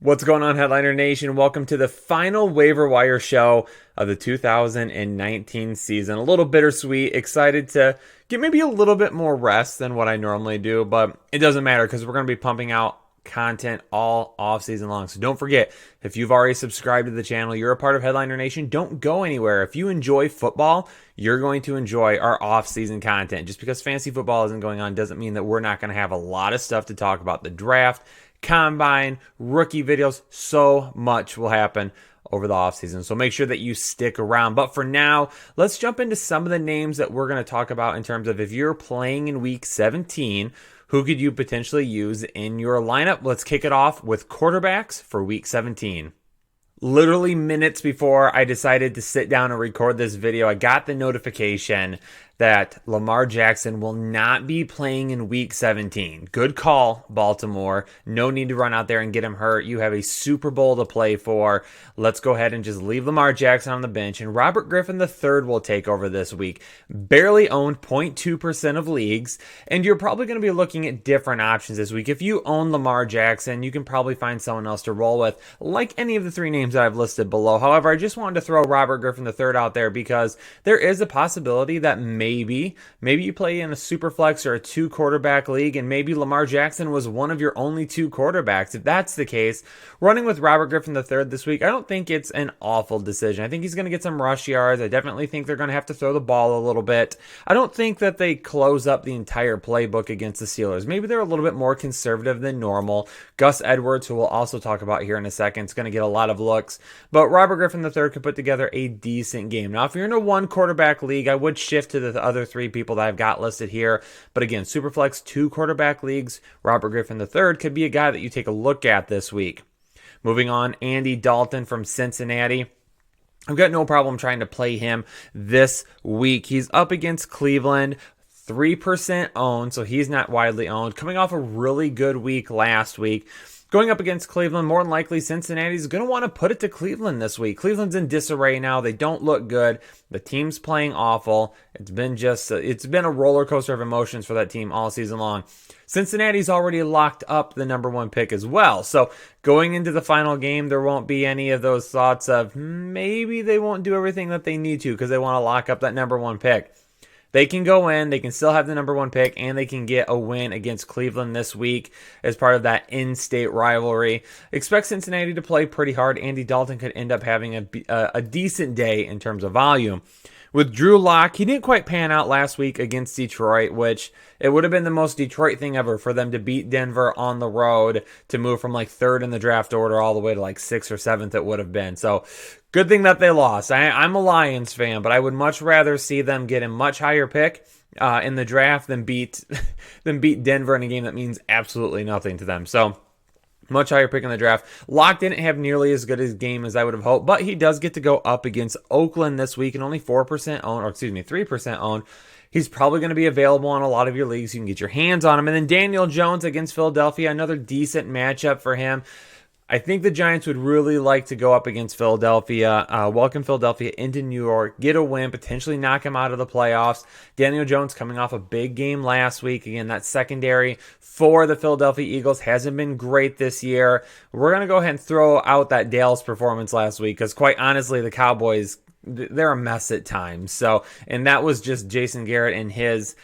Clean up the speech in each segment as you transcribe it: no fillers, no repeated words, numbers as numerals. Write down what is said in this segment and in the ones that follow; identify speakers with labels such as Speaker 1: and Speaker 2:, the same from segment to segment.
Speaker 1: What's going on, Headliner Nation? Welcome to the final waiver wire show of the 2019 season. A little bittersweet, excited to get maybe a little bit more rest than what I normally do, but it doesn't matter because we're going to be pumping out content all off season long. So don't forget, if you've already subscribed to the channel, you're a part of Headliner Nation, don't go anywhere. If you enjoy football, you're going to enjoy our off season content. Just because fantasy football isn't going on doesn't mean that we're not going to have a lot of stuff to talk about. The draft, combine, rookie videos, so much will happen over the offseason. So make sure that you stick around. But for now, let's jump into some of the names that we're going to talk about in terms of if you're playing in week 17, who could you potentially use in your lineup? Let's kick it off with quarterbacks for week 17. Literally minutes before I decided to sit down and record this video, I got the notification that Lamar Jackson will not be playing in week 17. Good call, Baltimore. No need to run out there and get him hurt. You have a Super Bowl to play for. Let's go ahead and just leave Lamar Jackson on the bench, and Robert Griffin III will take over this week. Barely owned 0.2% of leagues, and you're probably going to be looking at different options this week. If you own Lamar Jackson, you can probably find someone else to roll with, like any of the three names that I've listed below. However, I just wanted to throw Robert Griffin III out there because there is a possibility that maybe you play in a super flex or a two quarterback league, and maybe Lamar Jackson was one of your only two quarterbacks. If that's the case, running with Robert Griffin III this week, I don't think it's an awful decision. I think he's going to get some rush yards. I definitely think they're going to have to throw the ball a little bit. I don't think that they close up the entire playbook against the Steelers. Maybe they're a little bit more conservative than normal. Gus Edwards, who we'll also talk about here in a second, is going to get a lot of looks, but Robert Griffin III could put together a decent game. Now, if you're in a one quarterback league, I would shift to the other three people that I've got listed here. But again, Superflex, two quarterback leagues, Robert Griffin III could be a guy that you take a look at this week. Moving on, Andy Dalton from Cincinnati. I've got no problem trying to play him this week. He's up against Cleveland. 3% owned, so he's not widely owned. Coming off a really good week last week. Going up against Cleveland, more than likely Cincinnati's going to want to put it to Cleveland this week. Cleveland's in disarray now. They don't look good. The team's playing awful. It's been a roller coaster of emotions for that team all season long. Cincinnati's already locked up the number one pick as well. So going into the final game, there won't be any of those thoughts of maybe they won't do everything that they need to because they want to lock up that number one pick. They can go in, they can still have the number one pick, and they can get a win against Cleveland this week as part of that in-state rivalry. Expect Cincinnati to play pretty hard. Andy Dalton could end up having a decent day in terms of volume. With Drew Lock, he didn't quite pan out last week against Detroit, which it would have been the most Detroit thing ever for them to beat Denver on the road to move from like third in the draft order all the way to like sixth or seventh it would have been. So good thing that they lost. I'm a Lions fan, but I would much rather see them get a much higher pick in the draft than beat Denver in a game that means absolutely nothing to them. So much higher pick in the draft. Locke didn't have nearly as good a game as I would have hoped, but he does get to go up against Oakland this week and only 4% owned, or excuse me, 3% owned. He's probably going to be available on a lot of your leagues. You can get your hands on him. And then Daniel Jones against Philadelphia, another decent matchup for him. I think the Giants would really like to go up against Philadelphia, welcome Philadelphia into New York, get a win, potentially knock him out of the playoffs. Daniel Jones coming off a big game last week. Again, that secondary for the Philadelphia Eagles hasn't been great this year. We're going to go ahead and throw out that Dallas performance last week because quite honestly, the Cowboys, they're a mess at times. So, and that was just Jason Garrett and his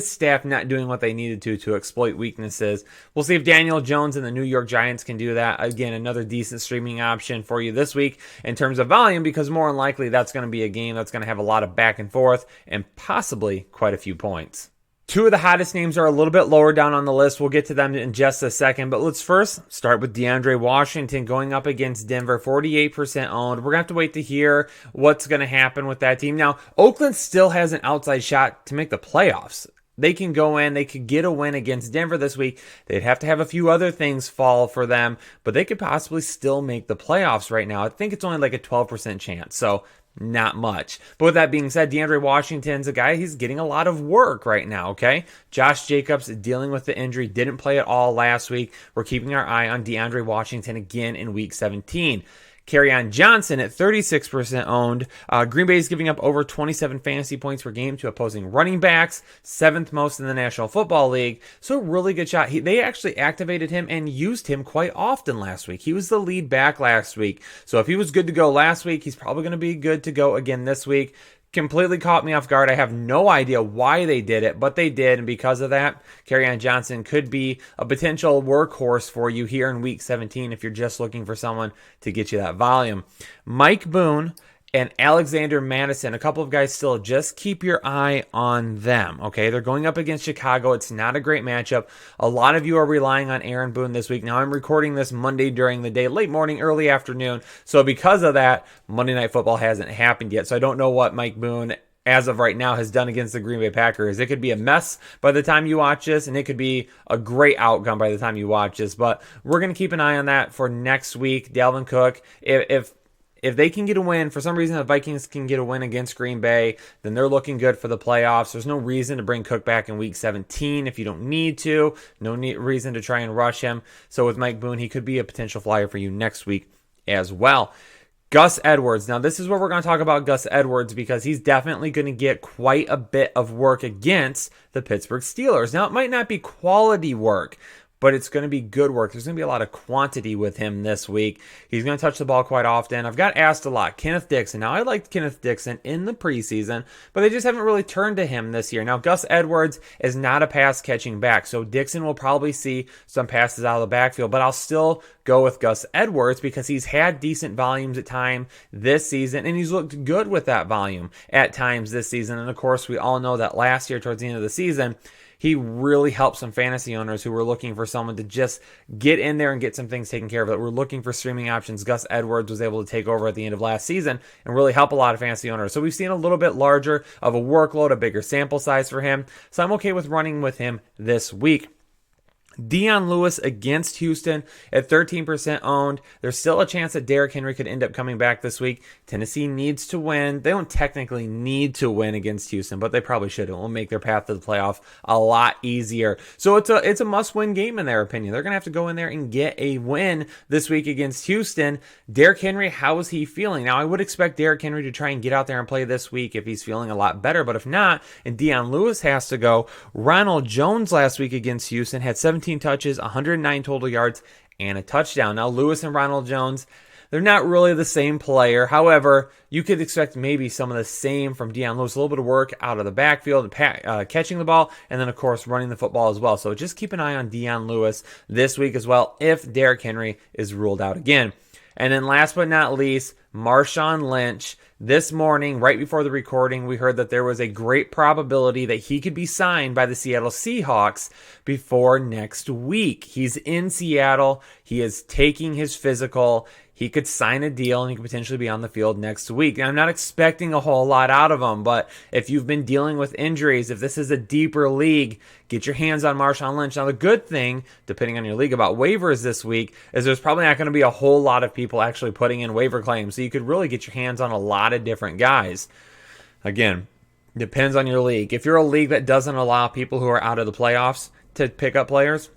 Speaker 1: staff not doing what they needed to exploit weaknesses. We'll see if Daniel Jones and the New York Giants can do that. Again, another decent streaming option for you this week in terms of volume, because more than likely that's going to be a game that's going to have a lot of back and forth and possibly quite a few points. Two of the hottest names are a little bit lower down on the list. We'll get to them in just a second, but let's first start with DeAndre Washington going up against Denver, 48% owned. We're going to have to wait to hear what's going to happen with that team. Now, Oakland still has an outside shot to make the playoffs. They can go in, they could get a win against Denver this week. They'd have to have a few other things fall for them, but they could possibly still make the playoffs right now. I think it's only like a 12% chance, so not much. But with that being said, DeAndre Washington's a guy, he's getting a lot of work right now, okay? Josh Jacobs dealing with the injury, didn't play at all last week. We're keeping our eye on DeAndre Washington again in week 17. Kerryon Johnson at 36% owned. Green Bay is giving up over 27 fantasy points per game to opposing running backs, 7th most in the National Football League. So really good shot. They actually activated him and used him quite often last week. He was the lead back last week. So if he was good to go last week, he's probably going to be good to go again this week. Completely caught me off guard. I have no idea why they did it, but they did. And because of that, Kerryon Johnson could be a potential workhorse for you here in week 17 if you're just looking for someone to get you that volume. Mike Boone and Alexander Madison, a couple of guys still, just keep your eye on them, okay? They're going up against Chicago. It's not a great matchup. A lot of you are relying on Aaron Boone this week. Now, I'm recording this Monday during the day, late morning, early afternoon. So because of that, Monday Night Football hasn't happened yet. So I don't know what Mike Boone, as of right now, has done against the Green Bay Packers. It could be a mess by the time you watch this, and it could be a great outcome by the time you watch this. But we're going to keep an eye on that for next week. Dalvin Cook, if they can get a win, for some reason the Vikings can get a win against Green Bay, then they're looking good for the playoffs. There's no reason to bring Cook back in week 17 if you don't need to. No reason to try and rush him. So with Mike Boone, he could be a potential flyer for you next week as well. Gus Edwards. Now, this is where we're going to talk about Gus Edwards because he's definitely going to get quite a bit of work against the Pittsburgh Steelers. Now, it might not be quality work, but it's going to be good work. There's going to be a lot of quantity with him this week. He's going to touch the ball quite often. I've got asked a lot. Kenneth Dixon. Now, I liked Kenneth Dixon in the preseason, but they just haven't really turned to him this year. Now, Gus Edwards is not a pass-catching back, so Dixon will probably see some passes out of the backfield, but I'll still go with Gus Edwards because he's had decent volumes at times this season, and he's looked good with that volume at times this season. And, of course, we all know that last year towards the end of the season, he really helped some fantasy owners who were looking for someone to just get in there and get some things taken care of. That were looking for streaming options. Gus Edwards was able to take over at the end of last season and really help a lot of fantasy owners. So we've seen a little bit larger of a workload, a bigger sample size for him. So I'm okay with running with him this week. Dion Lewis against Houston at 13% owned. There's still a chance that Derrick Henry could end up coming back this week. Tennessee needs to win. They don't technically need to win against Houston, but they probably should. It will make their path to the playoff a lot easier. So it's a must-win game in their opinion. They're going to have to go in there and get a win this week against Houston. Derrick Henry, how is he feeling? Now, I would expect Derrick Henry to try and get out there and play this week if he's feeling a lot better, but if not, and Dion Lewis has to go. Ronald Jones last week against Houston had 17 touches, 109 total yards, and a touchdown. Now, Lewis and Ronald Jones, they're not really the same player. However, you could expect maybe some of the same from Dion Lewis. A little bit of work out of the backfield, catching the ball, and then, of course, running the football as well. So just keep an eye on Dion Lewis this week as well if Derrick Henry is ruled out again. And then last but not least, Marshawn Lynch. This morning, right before the recording, we heard that there was a great probability that he could be signed by the Seattle Seahawks before next week. He's in Seattle. He is taking his physical. He could sign a deal and he could potentially be on the field next week. Now, I'm not expecting a whole lot out of him, but if you've been dealing with injuries, if this is a deeper league, get your hands on Marshawn Lynch. Now, the good thing, depending on your league, about waivers this week is there's probably not going to be a whole lot of people actually putting in waiver claims, so you could really get your hands on a lot of different guys. Again, depends on your league. If you're a league that doesn't allow people who are out of the playoffs to pick up players,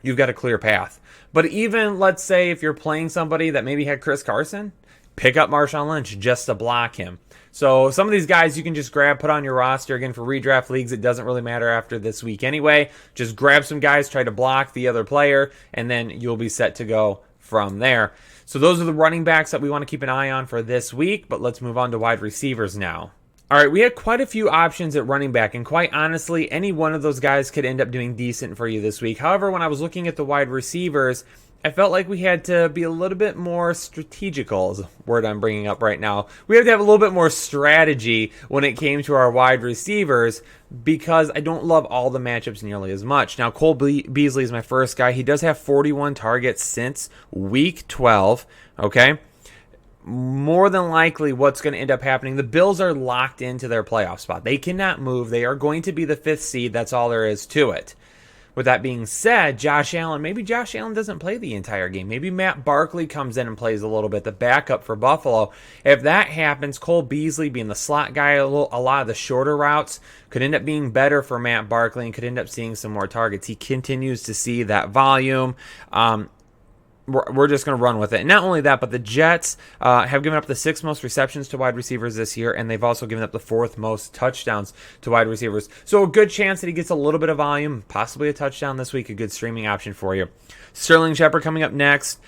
Speaker 1: you've got a clear path. But even, let's say, if you're playing somebody that maybe had Chris Carson, pick up Marshawn Lynch just to block him. So some of these guys you can just grab, put on your roster. Again, for redraft leagues, it doesn't really matter after this week anyway. Just grab some guys, try to block the other player, and then you'll be set to go from there. So those are the running backs that we want to keep an eye on for this week, but let's move on to wide receivers now. All right, we had quite a few options at running back, and quite honestly, any one of those guys could end up doing decent for you this week. However, when I was looking at the wide receivers, I felt like we had to be a little bit more strategical, is a word I'm bringing up right now. We have to have a little bit more strategy when it came to our wide receivers because I don't love all the matchups nearly as much. Now, Cole Beasley is my first guy. He does have 41 targets since week 12, okay? More than likely what's going to end up happening, the Bills are locked into their playoff spot. They cannot move. They are going to be the 5th seed. That's all there is to it. With that being said, maybe Josh Allen doesn't play the entire game. Maybe Matt Barkley comes in and plays a little bit, the backup for Buffalo. If that happens, Cole Beasley being the slot guy, a lot of the shorter routes could end up being better for Matt Barkley and could end up seeing some more targets. He continues to see that volume. we're just going to run with it. And not only that, but the Jets have given up the 6th most receptions to wide receivers this year, and they've also given up the 4th most touchdowns to wide receivers. So a good chance that he gets a little bit of volume, possibly a touchdown this week, a good streaming option for you. Sterling Shepard coming up next.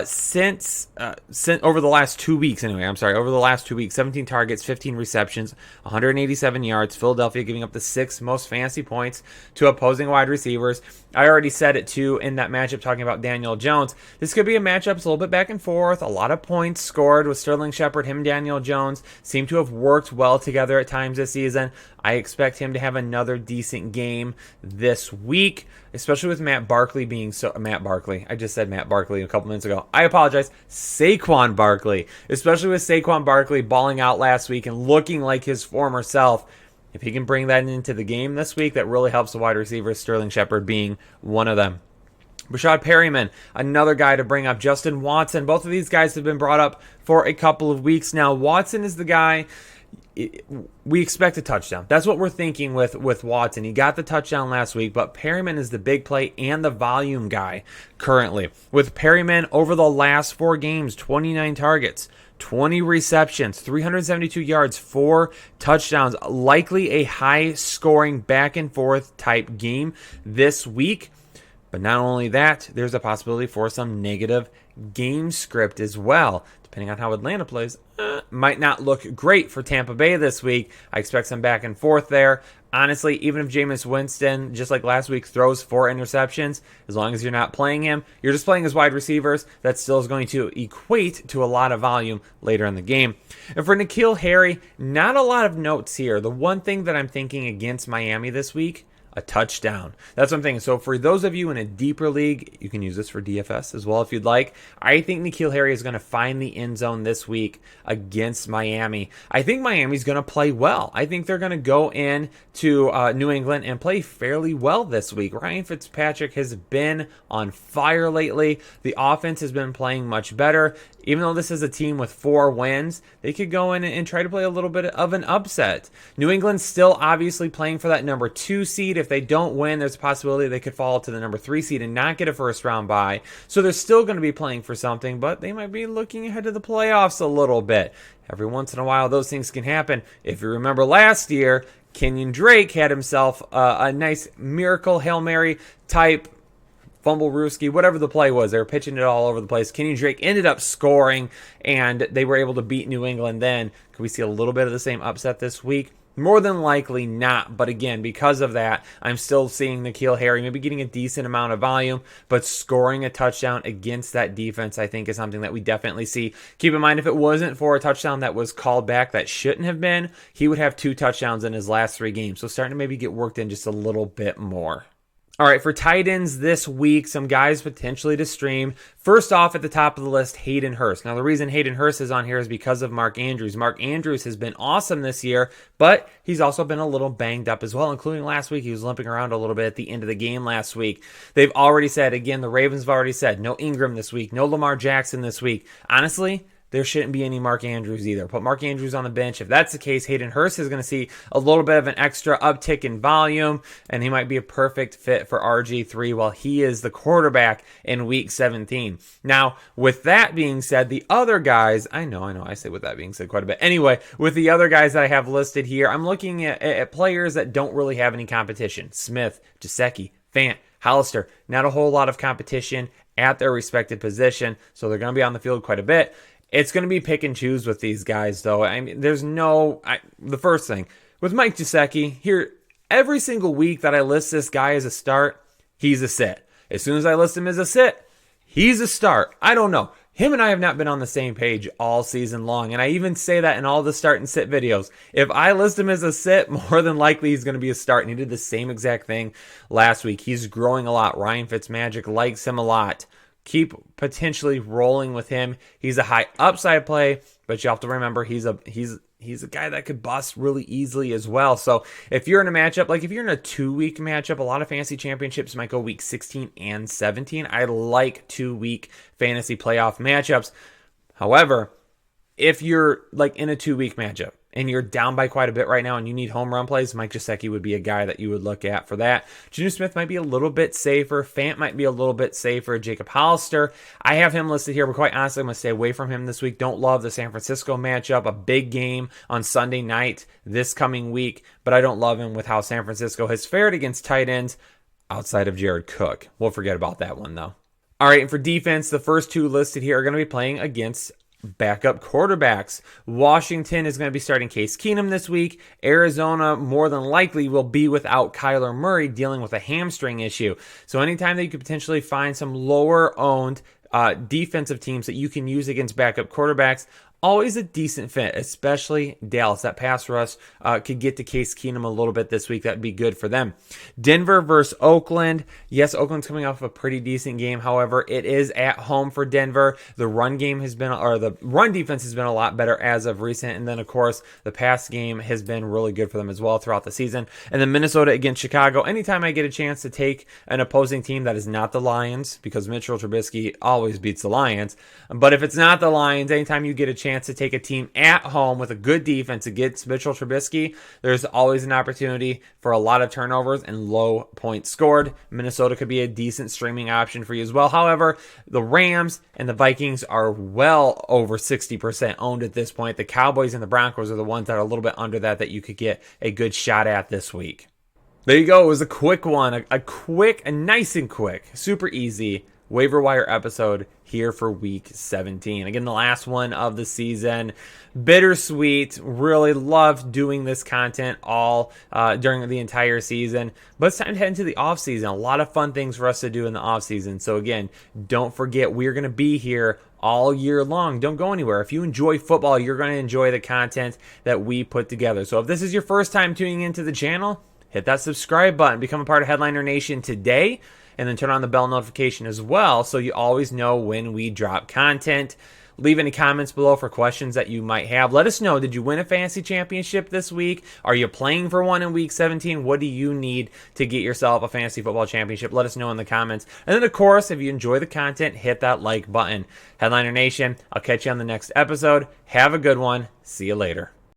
Speaker 1: Since over the last 2 weeks, over the last 2 weeks, 17 targets, 15 receptions, 187 yards. Philadelphia giving up the 6th most fantasy points to opposing wide receivers. I already said it too in that matchup talking about Daniel Jones. This could be a matchup that's a little bit back and forth. A lot of points scored with Sterling Shepard. Him and Daniel Jones seem to have worked well together at times this season. I expect him to have another decent game this week, especially with Matt Barkley being Matt Barkley. I just said Matt Barkley a couple minutes ago. I apologize. Saquon Barkley. Especially with Saquon Barkley balling out last week and looking like his former self. If he can bring that into the game this week, that really helps the wide receivers, Sterling Shepard being one of them. Rashad Perryman, another guy to bring up. Justin Watson. Both of these guys have been brought up for a couple of weeks now. Watson is the guy. We expect a touchdown. That's what we're thinking with Watson. He got the touchdown last week, but Perryman is the big play and the volume guy currently. With Perryman over the last 4 games, 29 targets, 20 receptions, 372 yards, 4 touchdowns. Likely a high-scoring back-and-forth type game this week. But not only that, there's a possibility for some negative game script as well. Depending on how Atlanta plays, might not look great for Tampa Bay this week. I expect some back and forth there. Honestly, even if Jameis Winston, just like last week, throws 4 interceptions, as long as you're not playing him, you're just playing his wide receivers, that still is going to equate to a lot of volume later in the game. And for N'Keal Harry, not a lot of notes here. The one thing that I'm thinking against Miami this week, a touchdown. That's what I'm thinking. So for those of you in a deeper league, you can use this for DFS as well if you'd like. I think N'Keal Harry is going to find the end zone this week against Miami. I think Miami's going to play well. I think they're going to go in to New England and play fairly well this week. Ryan Fitzpatrick has been on fire lately. The offense has been playing much better. Even though this is a team with 4 wins, they could go in and try to play a little bit of an upset. New England's still obviously playing for that number 2 seed. If they don't win, there's a possibility they could fall to the number 3 seed and not get a first round bye. So they're still going to be playing for something, but they might be looking ahead to the playoffs a little bit. Every once in a while, those things can happen. If you remember last year, Kenyon Drake had himself a nice miracle Hail Mary type fumble Ruski, whatever the play was. They were pitching it all over the place. Kenyon Drake ended up scoring, and they were able to beat New England then. Could we see a little bit of the same upset this week? More than likely not, but again, because of that, I'm still seeing N'Keal Harry maybe getting a decent amount of volume, but scoring a touchdown against that defense, I think, is something that we definitely see. Keep in mind, if it wasn't for a touchdown that was called back that shouldn't have been, he would have 2 touchdowns in his last 3 games, so starting to maybe get worked in just a little bit more. All right, for tight ends this week, some guys potentially to stream. First off, at the top of the list, Hayden Hurst. Now, the reason Hayden Hurst is on here is because of Mark Andrews. Mark Andrews has been awesome this year, but he's also been a little banged up as well, including last week. He was limping around a little bit at the end of the game last week. They've already said, again, the Ravens have already said, no Ingram this week, no Lamar Jackson this week. Honestly, there shouldn't be any Mark Andrews either. Put Mark Andrews on the bench. If that's the case, Hayden Hurst is going to see a little bit of an extra uptick in volume, and he might be a perfect fit for RG3 while he is the quarterback in Week 17. Now, with that being said, the other guys, I know, I say with that being said quite a bit. Anyway, with the other guys that I have listed here, I'm looking at players that don't really have any competition. Smith, Gesicki, Fant, Hollister, not a whole lot of competition at their respective position, so they're going to be on the field quite a bit. It's going to be pick and choose with these guys, though. I mean, the first thing, with Mike Gesicki, here, every single week that I list this guy as a start, he's a sit. As soon as I list him as a sit, he's a start. I don't know. Him and I have not been on the same page all season long, and I even say that in all the start and sit videos. If I list him as a sit, more than likely he's going to be a start, and he did the same exact thing last week. He's growing a lot. Ryan Fitzmagic likes him a lot. Keep potentially rolling with him. He's a high upside play, but you have to remember he's a guy that could bust really easily as well. So if you're in a matchup, like if you're in a 2-week matchup, a lot of fantasy championships might go week 16 and 17. I like 2-week fantasy playoff matchups. However, if you're like in a 2-week matchup, and you're down by quite a bit right now and you need home run plays, Mike Gesicki would be a guy that you would look at for that. Junu Smith might be a little bit safer. Fant might be a little bit safer. Jacob Hollister, I have him listed here, but quite honestly, I'm going to stay away from him this week. Don't love the San Francisco matchup, a big game on Sunday night this coming week, but I don't love him with how San Francisco has fared against tight ends outside of Jared Cook. We'll forget about that one, though. All right, and for defense, the first two listed here are going to be playing against backup quarterbacks. Washington is going to be starting Case Keenum this week. Arizona more than likely will be without Kyler Murray dealing with a hamstring issue. So anytime that you could potentially find some lower owned defensive teams that you can use against backup quarterbacks, always a decent fit, especially Dallas. That pass rush could get to Case Keenum a little bit this week. That'd be good for them. Denver versus Oakland. Yes, Oakland's coming off a pretty decent game. However, it is at home for Denver. The run game has been, or the run defense has been a lot better as of recent. And then, of course, the pass game has been really good for them as well throughout the season. And then Minnesota against Chicago. Anytime I get a chance to take an opposing team that is not the Lions, because Mitchell Trubisky always beats the Lions. But if it's not the Lions, anytime you get a chance to take a team at home with a good defense against Mitchell Trubisky, there's always an opportunity for a lot of turnovers and low points scored. Minnesota could be a decent streaming option for you as well. However, the Rams and the Vikings are well over 60% owned at this point. The Cowboys and the Broncos are the ones that are a little bit under that you could get a good shot at this week. There you go. It was a quick one, a nice and quick, super easy waiver wire episode here for week 17. Again, the last one of the season. Bittersweet. Really loved doing this content all during the entire season. But it's time to head into the off season. A lot of fun things for us to do in the off season. So again, don't forget, we're going to be here all year long. Don't go anywhere. If you enjoy football, you're going to enjoy the content that we put together. So if this is your first time tuning into the channel, hit that subscribe button. Become a part of Headliner Nation today. And then turn on the bell notification as well so you always know when we drop content. Leave any comments below for questions that you might have. Let us know, did you win a fantasy championship this week? Are you playing for one in week 17? What do you need to get yourself a fantasy football championship? Let us know in the comments. And then, of course, if you enjoy the content, hit that like button. Headliner Nation, I'll catch you on the next episode. Have a good one. See you later.